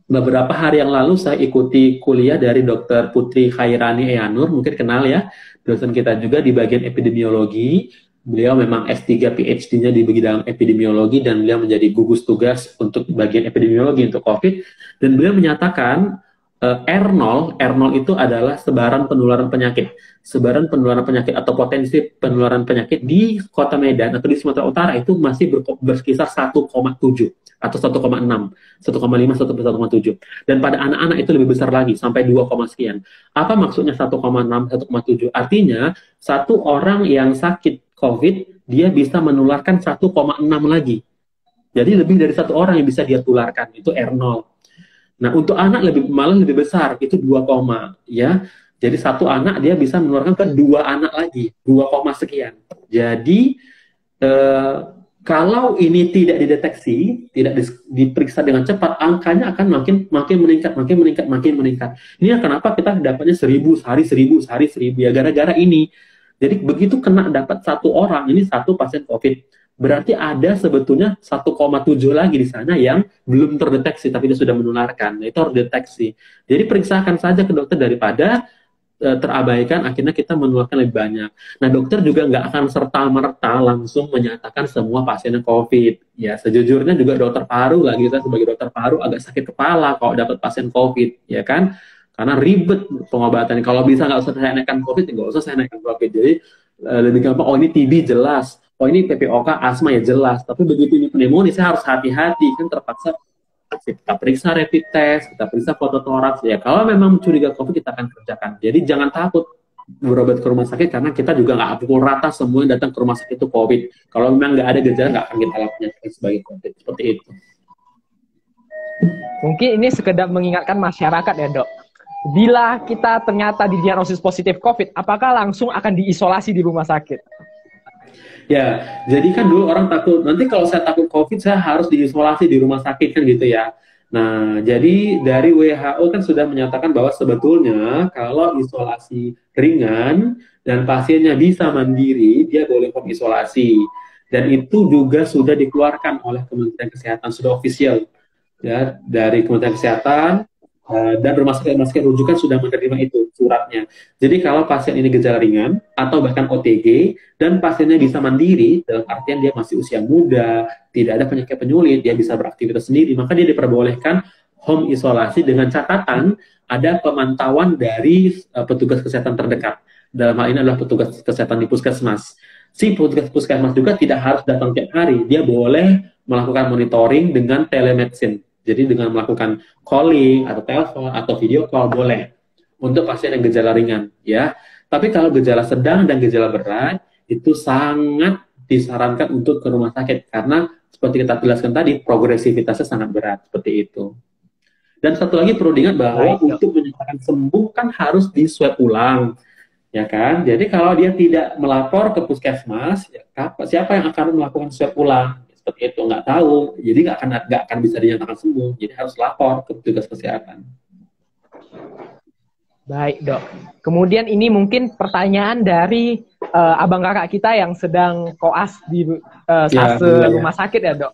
Beberapa hari yang lalu saya ikuti kuliah dari Dr. Putri Khairani Eyanur, mungkin kenal ya, dosen kita juga di bagian epidemiologi. Beliau memang S3 PhD-nya di bidang epidemiologi dan beliau menjadi gugus tugas untuk bagian epidemiologi untuk COVID. Dan beliau menyatakan R0 itu adalah sebaran penularan penyakit. Sebaran penularan penyakit atau potensi penularan penyakit di Kota Medan atau di Sumatera Utara itu masih berkisar 1,7 atau 1,6, 1,5, 1,7. Dan pada anak-anak itu lebih besar lagi, sampai 2, sekian. Apa maksudnya 1,6, 1,7? Artinya, satu orang yang sakit COVID, dia bisa menularkan 1,6 lagi. Jadi lebih dari satu orang yang bisa dia tularkan, itu R0. Nah, untuk anak malah lebih besar, itu 2, ya. Jadi satu anak dia bisa menularkan ke 2 anak lagi, 2, sekian. Jadi kalau ini tidak dideteksi, tidak diperiksa dengan cepat, angkanya akan makin meningkat. Ini kenapa kita dapatnya 1000 sehari 1000 ya gara-gara ini. Jadi begitu kena dapat satu orang, ini satu pasien COVID, berarti ada sebetulnya 1,7 lagi di sana yang belum terdeteksi tapi dia sudah menularkan. Nah, itu harus deteksi. Jadi periksakan saja ke dokter daripada terabaikan, akhirnya kita menularkan lebih banyak. Nah, dokter juga nggak akan serta-merta langsung menyatakan semua pasien COVID. Ya, sejujurnya juga dokter paru lah, kita sebagai dokter paru agak sakit kepala kalau dapat pasien COVID, ya kan? Karena ribet pengobatannya. Kalau bisa nggak usah saya naikkan COVID, nggak usah saya naikkan COVID. Jadi lebih gampang, ini TB jelas, ini PPOK asma ya jelas. Tapi begitu ini pneumonia, saya harus hati-hati, kan terpaksa kita periksa rapid test, kita periksa foto toraks. Ya kalau memang curiga COVID kita akan kerjakan. Jadi jangan takut berobat ke rumah sakit karena kita juga nggak pukul rata semua yang datang ke rumah sakit itu COVID. Kalau memang nggak ada gejala nggak akan kita lakukan sebagai COVID seperti itu. Mungkin ini sekedar mengingatkan masyarakat ya dok. Bila kita ternyata didiagnosis positif COVID, apakah langsung akan diisolasi di rumah sakit? Ya, jadi kan dulu orang takut, nanti kalau saya takut COVID, saya harus diisolasi di rumah sakit kan gitu ya. Nah, jadi dari WHO kan sudah menyatakan bahwa sebetulnya kalau isolasi ringan dan pasiennya bisa mandiri, dia boleh home isolasi. Dan itu juga sudah dikeluarkan oleh Kementerian Kesehatan, sudah official. Ya, dari Kementerian Kesehatan, dan rumah sakit rujukan sudah menerima itu suratnya. Jadi kalau pasien ini gejala ringan atau bahkan OTG dan pasiennya bisa mandiri, dalam artian dia masih usia muda, tidak ada penyakit penyulit, dia bisa beraktivitas sendiri, maka dia diperbolehkan home isolasi dengan catatan ada pemantauan dari petugas kesehatan terdekat. Dalam hal ini adalah petugas kesehatan di puskesmas. Si petugas puskesmas juga tidak harus datang tiap hari, dia boleh melakukan monitoring dengan telemedicine. Jadi dengan melakukan calling atau telepon atau video call boleh untuk pasien yang gejala ringan, ya. Tapi kalau gejala sedang dan gejala berat itu sangat disarankan untuk ke rumah sakit karena seperti kita jelaskan tadi progresivitasnya sangat berat seperti itu. Dan satu lagi perlu diingat bahwa untuk menyatakan sembuh kan harus di swab ulang, ya kan? Jadi kalau dia tidak melapor ke puskesmas, ya, siapa yang akan melakukan swab ulang? Seperti itu, nggak tahu, jadi nggak akan bisa dinyatakan sembuh, jadi harus lapor ke petugas kesehatan. Baik dok, kemudian ini mungkin pertanyaan dari abang kakak kita yang sedang koas di rumah sakit ya dok.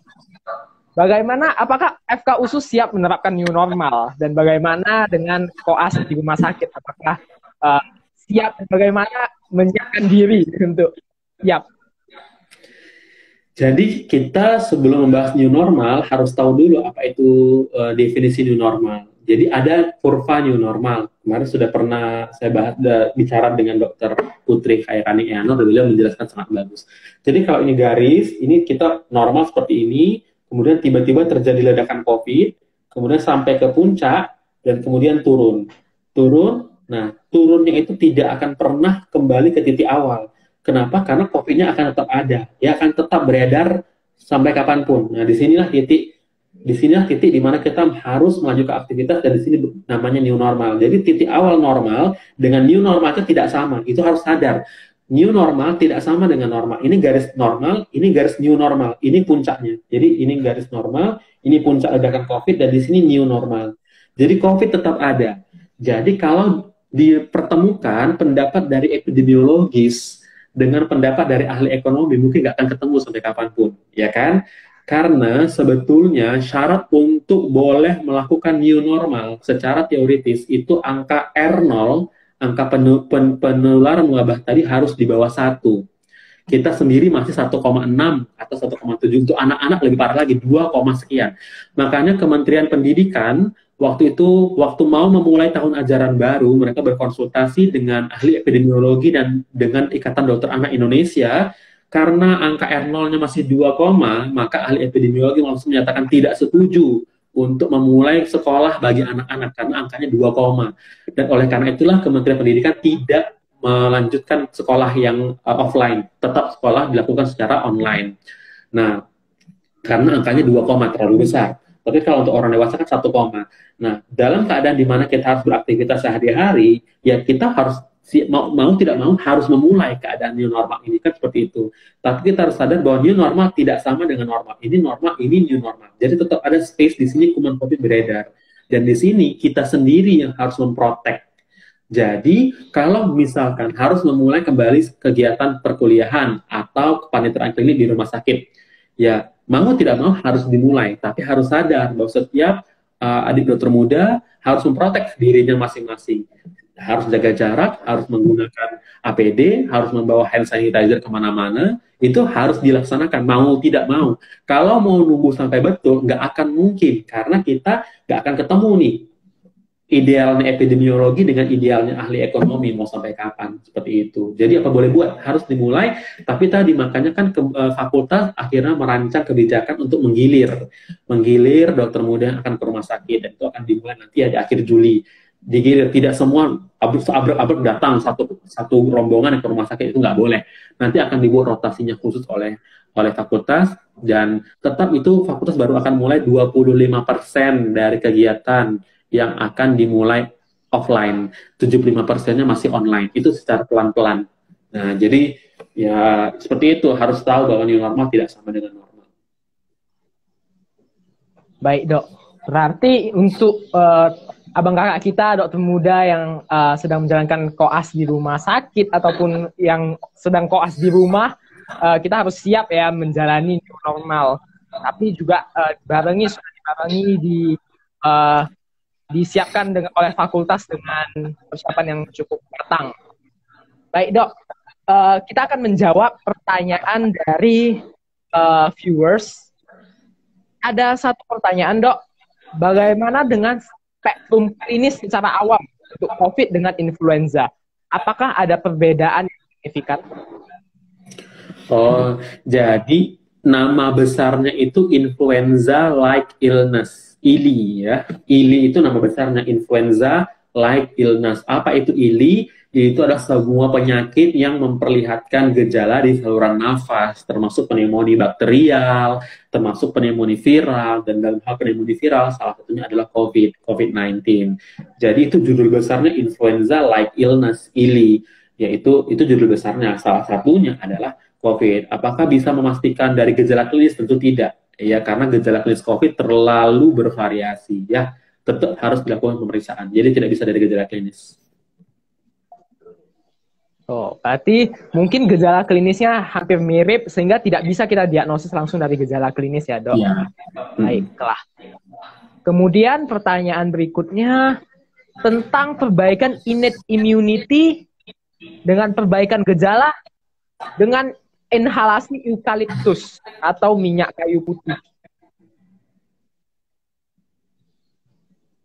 Bagaimana, apakah FK USU siap menerapkan new normal dan bagaimana dengan koas di rumah sakit, apakah siap dan bagaimana menyiapkan diri untuk siap? Jadi kita sebelum membahas new normal harus tahu dulu apa itu definisi new normal. Jadi ada kurva new normal. Kemarin sudah pernah saya bicara dengan Dr. Putri Khairani Eano, dan beliau menjelaskan sangat bagus. Jadi kalau ini garis, ini kita normal seperti ini, kemudian tiba-tiba terjadi ledakan COVID, kemudian sampai ke puncak, dan kemudian turun. Nah turunnya itu tidak akan pernah kembali ke titik awal. Kenapa? Karena COVID-nya akan tetap ada, dia akan tetap beredar sampai kapanpun. Nah, disinilah titik di mana kita harus maju ke aktivitas, dan di sini namanya new normal. Jadi titik awal normal dengan new normal itu tidak sama, itu harus sadar. New normal tidak sama dengan normal. Ini garis normal, ini garis new normal, ini puncaknya. Jadi ini garis normal, ini puncak ledakan COVID, dan di sini new normal. Jadi COVID tetap ada. Jadi kalau dipertemukan pendapat dari epidemiologis dengan pendapat dari ahli ekonomi, mungkin nggak akan ketemu sampai kapanpun, ya kan? Karena sebetulnya syarat untuk boleh melakukan new normal secara teoritis itu angka R0, angka penularan wabah tadi harus di bawah 1. Kita sendiri masih 1,6 atau 1,7, untuk anak-anak lebih parah lagi 2, sekian. Makanya Kementerian Pendidikan waktu mau memulai tahun ajaran baru, mereka berkonsultasi dengan ahli epidemiologi dan dengan Ikatan Dokter Anak Indonesia. Karena angka R0-nya masih 2, maka ahli epidemiologi langsung menyatakan tidak setuju untuk memulai sekolah bagi anak-anak karena angkanya 2, dan oleh karena itulah Kementerian Pendidikan tidak melanjutkan sekolah yang offline, tetap sekolah dilakukan secara online. Nah, karena angkanya 2, terlalu besar. Tapi kalau untuk orang dewasa kan 1, Nah, dalam keadaan di mana kita harus beraktivitas sehari-hari, ya kita harus mau tidak mau harus memulai keadaan new normal ini, kan seperti itu. Tapi kita harus sadar bahwa new normal tidak sama dengan normal. Ini normal, ini new normal. Jadi tetap ada space di sini kuman COVID beredar. Dan di sini kita sendiri yang harus memprotek. Jadi kalau misalkan harus memulai kembali kegiatan perkuliahan atau kepanitiaan klinik di rumah sakit, ya mau tidak mau harus dimulai, tapi harus sadar bahwa setiap adik dokter muda harus memprotek dirinya masing-masing. Harus jaga jarak, harus menggunakan APD, harus membawa hand sanitizer kemana-mana, itu harus dilaksanakan, mau tidak mau. Kalau mau nunggu sampai betul, nggak akan mungkin, karena kita nggak akan ketemu nih idealnya epidemiologi dengan idealnya ahli ekonomi, mau sampai kapan, seperti itu. Jadi apa boleh buat, harus dimulai, tapi tadi makanya kan fakultas akhirnya merancang kebijakan untuk menggilir dokter muda yang akan ke rumah sakit, dan itu akan dimulai nanti ya di akhir Juli. Digilir, tidak semua abrek datang satu rombongan yang ke rumah sakit, itu nggak boleh. Nanti akan dibuat rotasinya khusus oleh fakultas, dan tetap itu fakultas baru akan mulai 25% dari kegiatan yang akan dimulai offline, 75%-nya masih online, itu secara pelan-pelan. Nah, jadi ya seperti itu, harus tahu bahwa new normal tidak sama dengan normal. Baik dok, berarti untuk abang kakak kita, dokter muda yang sedang menjalankan koas di rumah sakit ataupun yang sedang koas di rumah, kita harus siap ya menjalani new normal. Tapi juga sudah dibarengi di disiapkan oleh fakultas dengan persiapan yang cukup matang. Baik dok, kita akan menjawab pertanyaan dari viewers. Ada satu pertanyaan dok, bagaimana dengan spektrum klinis secara awam untuk COVID dengan influenza? Apakah ada perbedaan yang signifikan? Oh, jadi nama besarnya itu influenza-like illness, ILI ya. ILI itu nama besarnya, influenza-like illness. Apa itu ILI? Itu adalah semua penyakit yang memperlihatkan gejala di saluran nafas, termasuk pneumonia bakterial, termasuk pneumonia viral, dan dalam hal pneumonia viral salah satunya adalah COVID-19. Jadi itu judul besarnya influenza-like illness, ILI. Yaitu itu judul besarnya. Salah satunya adalah COVID. Apakah bisa memastikan dari gejala klinis? Tentu tidak. Ya, karena gejala klinis COVID terlalu bervariasi. Ya, tetap harus dilakukan pemeriksaan. Jadi tidak bisa dari gejala klinis. Oh, berarti mungkin gejala klinisnya hampir mirip sehingga tidak bisa kita diagnosis langsung dari gejala klinis ya, dok? Ya. Baiklah. Kemudian pertanyaan berikutnya tentang perbaikan innate immunity dengan perbaikan gejala dengan inhalasi eukaliptus atau minyak kayu putih.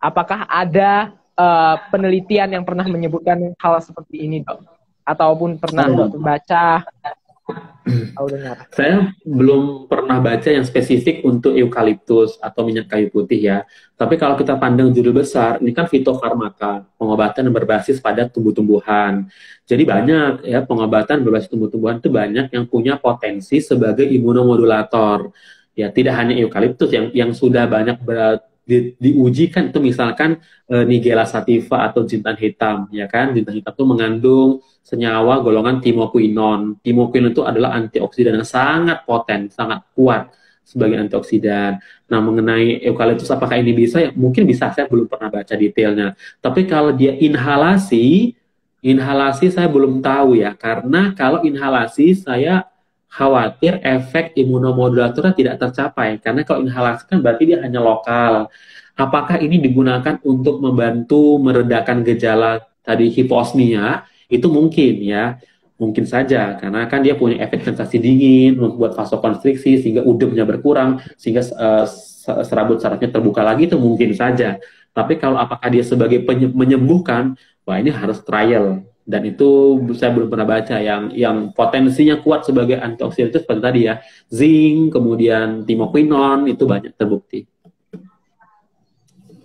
Apakah ada penelitian yang pernah menyebutkan hal seperti ini, dok? Ataupun pernah dok baca atau dengar? Saya belum pernah baca yang spesifik untuk eukaliptus atau minyak kayu putih ya. Tapi kalau kita pandang judul besar, ini kan fitofarmaka, pengobatan yang berbasis pada tumbuh-tumbuhan. Jadi banyak ya pengobatan berbasis tumbuh-tumbuhan itu banyak yang punya potensi sebagai imunomodulator. Ya tidak hanya eukaliptus yang sudah banyak diujikan itu misalkan Nigella sativa atau jintan hitam ya kan. Jintan hitam itu mengandung senyawa golongan timokuinon. Timokuinon itu adalah antioksidan yang sangat poten, sangat kuat sebagai antioksidan. Nah, mengenai eukaliptus apakah ini bisa? Ya, mungkin bisa, saya belum pernah baca detailnya. Tapi kalau dia inhalasi saya belum tahu ya, karena kalau inhalasi saya khawatir efek imunomodulatornya tidak tercapai. Karena kalau inhalasi kan berarti dia hanya lokal. Apakah ini digunakan untuk membantu meredakan gejala tadi hiposmia? Itu mungkin ya, mungkin saja. Karena kan dia punya efek sensasi dingin, membuat vasokonstriksi sehingga udemnya berkurang, sehingga serabut sarafnya terbuka lagi, itu mungkin saja. Tapi kalau apakah dia sebagai menyembuhkan, wah ini harus trial. Dan itu saya belum pernah baca yang potensinya kuat sebagai antioksidan itu seperti tadi ya, zinc, kemudian timokuinon itu banyak terbukti.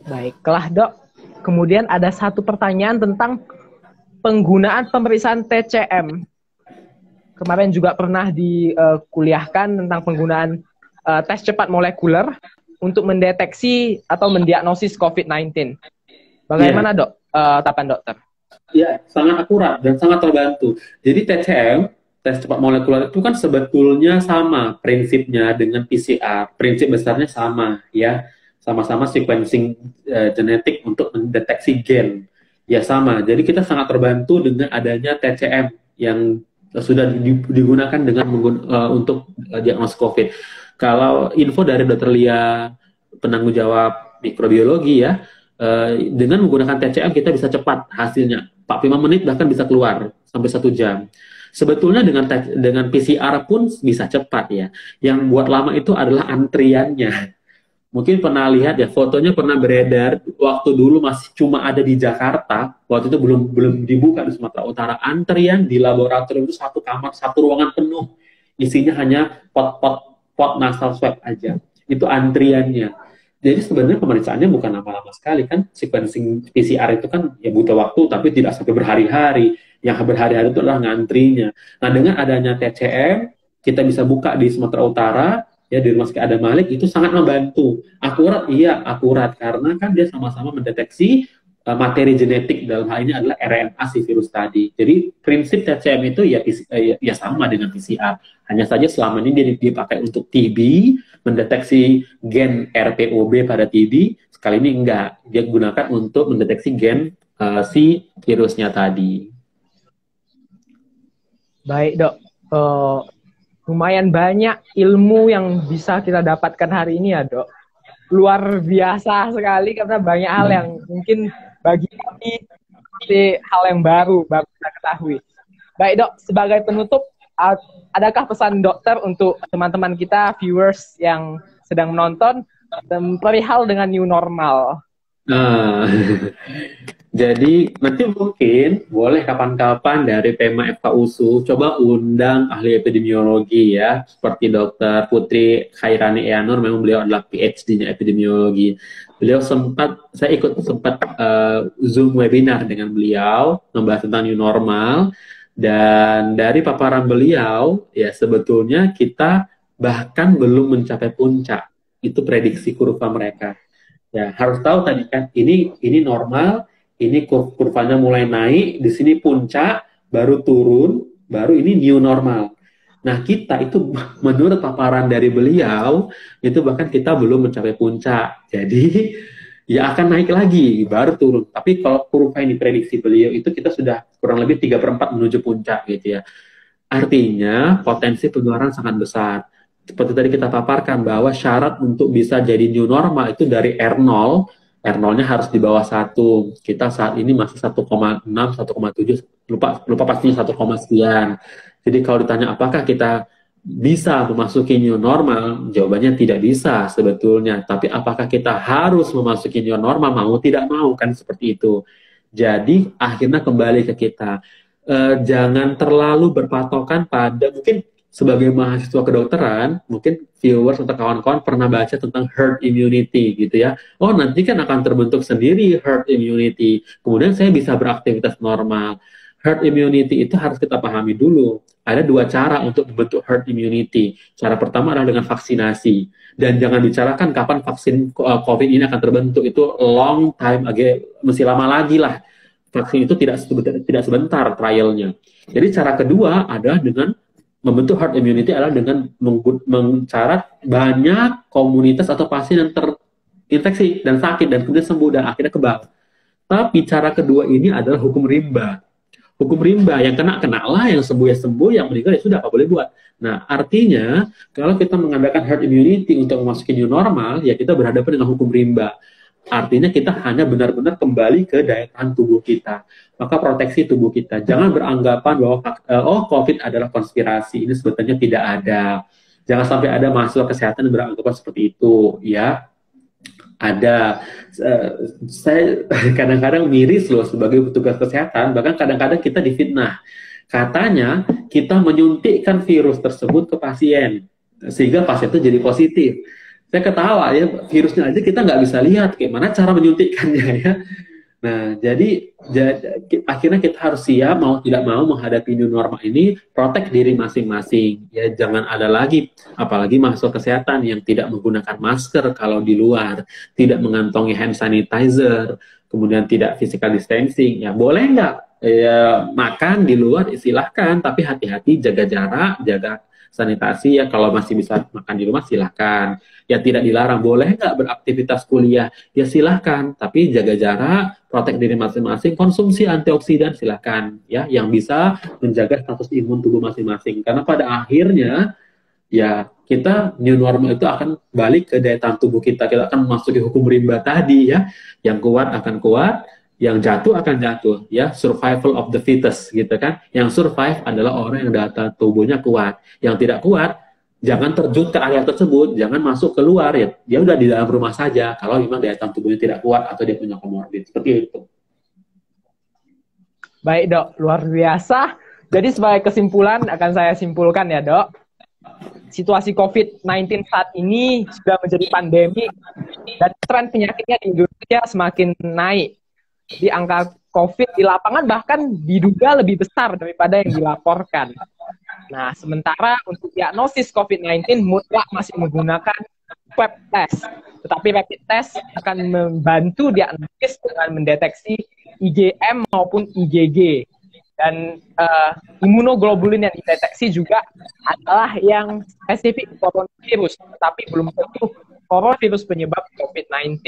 Baiklah dok. Kemudian ada satu pertanyaan tentang penggunaan pemeriksaan TCM. Kemarin juga pernah dikuliahkan tentang penggunaan tes cepat molekuler untuk mendeteksi atau mendiagnosis COVID-19. Bagaimana dok, tanggapan dokter? Ya, sangat akurat dan sangat terbantu. Jadi TCM, tes cepat molekuler itu kan sebetulnya sama prinsipnya dengan PCR. Prinsip besarnya sama ya, sama-sama sequencing genetik untuk mendeteksi gen. Ya sama, jadi kita sangat terbantu dengan adanya TCM yang sudah digunakan dengan untuk diagnosis COVID. Kalau info dari Dr. Lia, penanggung jawab mikrobiologi ya, dengan menggunakan TCM kita bisa cepat hasilnya, 45 menit bahkan bisa keluar sampai 1 jam. Sebetulnya dengan PCR pun bisa cepat ya. Yang buat lama itu adalah antriannya. Mungkin pernah lihat ya, fotonya pernah beredar waktu dulu masih cuma ada di Jakarta, waktu itu belum dibuka di Sumatera Utara. Antrian di laboratorium itu satu kamar, satu ruangan penuh, isinya hanya pot nasal swab aja. Itu antriannya. Jadi sebenarnya pemeriksaannya bukan lama-lama sekali kan, sequencing PCR itu kan ya butuh waktu, tapi tidak sampai berhari-hari. Yang berhari-hari itu adalah ngantrinya. Nah dengan adanya TCM, kita bisa buka di Sumatera Utara, ya di Rumah Sakit Adam Malik, itu sangat membantu. Akurat, iya akurat, karena kan dia sama-sama mendeteksi materi genetik, dalam hal ini adalah RNA si virus tadi. Jadi prinsip TCM itu ya sama dengan PCR. Hanya saja selama ini dia dipakai untuk TB, mendeteksi gen RPOB pada TB, sekali ini enggak. Dia gunakan untuk mendeteksi gen si virusnya tadi. Baik dok, lumayan banyak ilmu yang bisa kita dapatkan hari ini ya dok. luar biasa sekali karena banyak hal yang mungkin bagi kami seperti hal yang baru kita ketahui. Baik dok, sebagai penutup, adakah pesan dokter untuk teman-teman kita, viewers yang sedang menonton, perihal dengan new normal? Nah, jadi nanti mungkin boleh kapan-kapan dari PEMA FKUSU coba undang ahli epidemiologi ya, seperti Dokter Putri Khairani Eanur, memang beliau adalah PhD-nya epidemiologi. Beliau saya ikut sempat Zoom webinar dengan beliau membahas tentang new normal. Dan dari paparan beliau, ya sebetulnya kita bahkan belum mencapai puncak. Itu prediksi kurva mereka. Ya, harus tahu tadi kan, ini normal, ini kurvanya mulai naik, di sini puncak, baru turun, baru ini new normal. Nah, kita itu menurut paparan dari beliau, itu bahkan kita belum mencapai puncak. Jadi, ya akan naik lagi, baru turun. Tapi kalau kurva ini prediksi beliau itu kita sudah kurang lebih 3/4 menuju puncak gitu ya. Artinya potensi penularan sangat besar. Seperti tadi kita paparkan bahwa syarat untuk bisa jadi new normal itu dari R0, R0-nya harus di bawah 1. Kita saat ini masih 1,6, 1,7, lupa pastinya 1, sekian. Jadi kalau ditanya apakah kita bisa memasuki new normal, jawabannya tidak bisa sebetulnya. Tapi apakah kita harus memasuki new normal, mau tidak mau, kan seperti itu. Jadi akhirnya kembali ke kita. Jangan terlalu berpatokan pada, mungkin sebagai mahasiswa kedokteran, mungkin viewers atau kawan-kawan pernah baca tentang herd immunity gitu ya. Oh, nanti kan akan terbentuk sendiri herd immunity. Kemudian saya bisa beraktivitas normal. Herd immunity itu harus kita pahami dulu. Ada 2 cara untuk membentuk herd immunity. Cara pertama adalah dengan vaksinasi. Dan jangan bicarakan kapan vaksin COVID ini akan terbentuk. Itu long time ago, masih lama lagi lah. Vaksin itu tidak sebentar trialnya. Jadi cara kedua adalah dengan membentuk herd immunity adalah dengan mencarat banyak komunitas atau pasien yang terinfeksi dan sakit dan kemudian sembuh dan akhirnya kebal. Tapi cara kedua ini adalah hukum rimba. Hukum rimba, yang kena lah, yang sembuh ya sembuh, yang meninggal ya sudah, apa boleh buat. Nah, artinya kalau kita mengandalkan herd immunity untuk memasuki new normal, ya kita berhadapan dengan hukum rimba. Artinya kita hanya benar-benar kembali ke daya tahan tubuh kita. Maka proteksi tubuh kita. Jangan beranggapan bahwa COVID adalah konspirasi. Ini sebetulnya tidak ada. Jangan sampai ada mahasiswa kesehatan yang beranggapan seperti itu, ya. Ada. Saya kadang-kadang miris loh sebagai petugas kesehatan, bahkan kadang-kadang kita difitnah. Katanya kita menyuntikkan virus tersebut ke pasien, sehingga pasien itu jadi positif. Saya ketawa ya, virusnya aja kita nggak bisa lihat gimana cara menyuntikkannya ya. Nah, jadi akhirnya kita harus siap mau tidak mau menghadapi new normal ini, protek diri masing-masing. Ya, jangan ada lagi, apalagi mahasiswa kesehatan yang tidak menggunakan masker kalau di luar, tidak mengantongi hand sanitizer, kemudian tidak physical distancing. Ya, boleh nggak makan di luar, silahkan, tapi hati-hati, jaga jarak, jaga sanitasi ya. Kalau masih bisa makan di rumah silahkan. Ya tidak dilarang. Boleh nggak beraktivitas kuliah? Ya silahkan. Tapi jaga jarak, protek diri masing-masing, konsumsi antioksidan silahkan. Ya, yang bisa menjaga status imun tubuh masing-masing. Karena pada akhirnya ya kita new normal itu akan balik ke daya tahan tubuh kita. Kita akan memasuki hukum rimba tadi ya. Yang kuat akan kuat, yang jatuh akan jatuh, ya, survival of the fittest gitu kan. Yang survive adalah orang yang daya tubuhnya kuat. Yang tidak kuat, jangan terjun ke area tersebut, jangan masuk keluar, ya dia udah di dalam rumah saja kalau memang daya tahan tubuhnya tidak kuat atau dia punya komorbid. Seperti itu. Baik dok, luar biasa. Jadi sebagai kesimpulan akan saya simpulkan ya dok, situasi COVID-19 saat ini sudah menjadi pandemi dan tren penyakitnya di Indonesia semakin naik. Di angka COVID di lapangan bahkan diduga lebih besar daripada yang dilaporkan. Nah, sementara untuk diagnosis COVID-19 mutlak masih menggunakan swab test. Tetapi rapid test akan membantu diagnosis dengan mendeteksi IgM maupun IgG. Dan imunoglobulin yang dideteksi juga adalah yang spesifik coronavirus, tetapi belum tentu coronavirus penyebab COVID-19.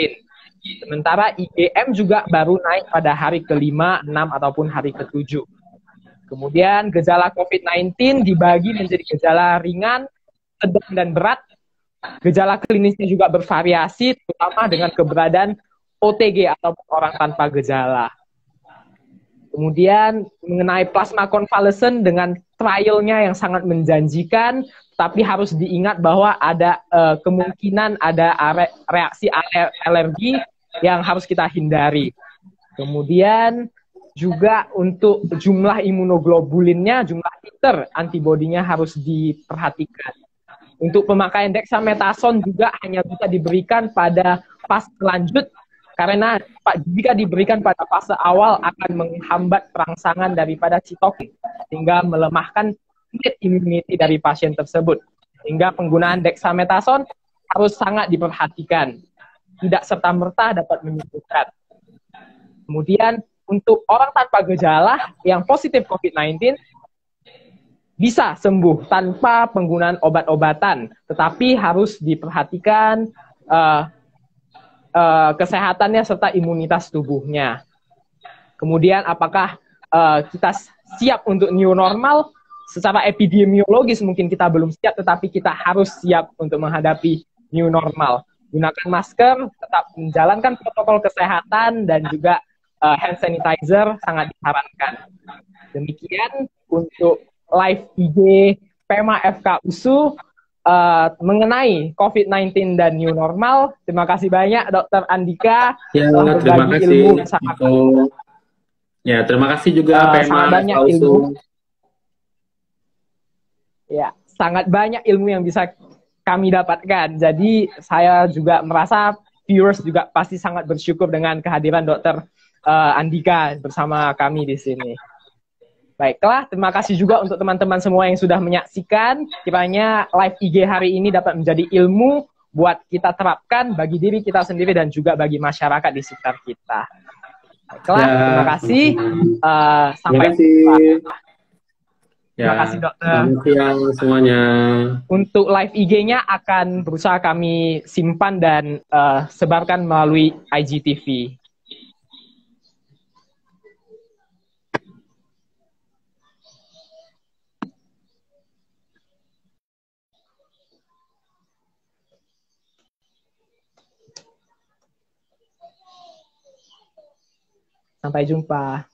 Sementara IgM juga baru naik pada hari ke-5, 6, ataupun hari ke-7. Kemudian gejala COVID-19 dibagi menjadi gejala ringan, sedang, dan berat. Gejala klinisnya juga bervariasi, terutama dengan keberadaan OTG atau orang tanpa gejala. Kemudian mengenai plasma konvalesen dengan trialnya yang sangat menjanjikan, tapi harus diingat bahwa ada kemungkinan ada reaksi alergi yang harus kita hindari. Kemudian juga untuk jumlah imunoglobulinnya, jumlah titer antibodinya harus diperhatikan. Untuk pemakaian dexamethasone juga hanya bisa diberikan pada fase lanjut, karena jika diberikan pada fase awal akan menghambat perangsangan daripada sitokin, sehingga melemahkan immunity dari pasien tersebut. Sehingga penggunaan dexamethasone harus sangat diperhatikan. Tidak serta-merta dapat menyembuhkan. Kemudian untuk orang tanpa gejala yang positif COVID-19, bisa sembuh tanpa penggunaan obat-obatan, tetapi harus diperhatikan kesehatannya serta imunitas tubuhnya. Kemudian apakah kita siap untuk new normal? Secara epidemiologis mungkin kita belum siap, tetapi kita harus siap untuk menghadapi new normal. Gunakan masker, tetap menjalankan protokol kesehatan, dan juga hand sanitizer sangat disarankan. Demikian untuk live IG PEMA FK USU mengenai COVID-19 dan new normal. Terima kasih banyak Dr. Andika telah berbagi ilmu bersama kami. Ya, terima kasih juga PEMA FK USU. Ya, sangat banyak ilmu yang bisa kami dapatkan. Jadi saya juga merasa viewers juga pasti sangat bersyukur dengan kehadiran Dr. Andika bersama kami di sini. Baiklah, terima kasih juga untuk teman-teman semua yang sudah menyaksikan. Kiranya live IG hari ini dapat menjadi ilmu buat kita terapkan bagi diri kita sendiri dan juga bagi masyarakat di sekitar kita. Baiklah, terima kasih. Sampai jumpa. Terima kasih dokter. Selamat siang semuanya. Untuk live IG-nya akan berusaha kami simpan dan sebarkan melalui IGTV. Sampai jumpa.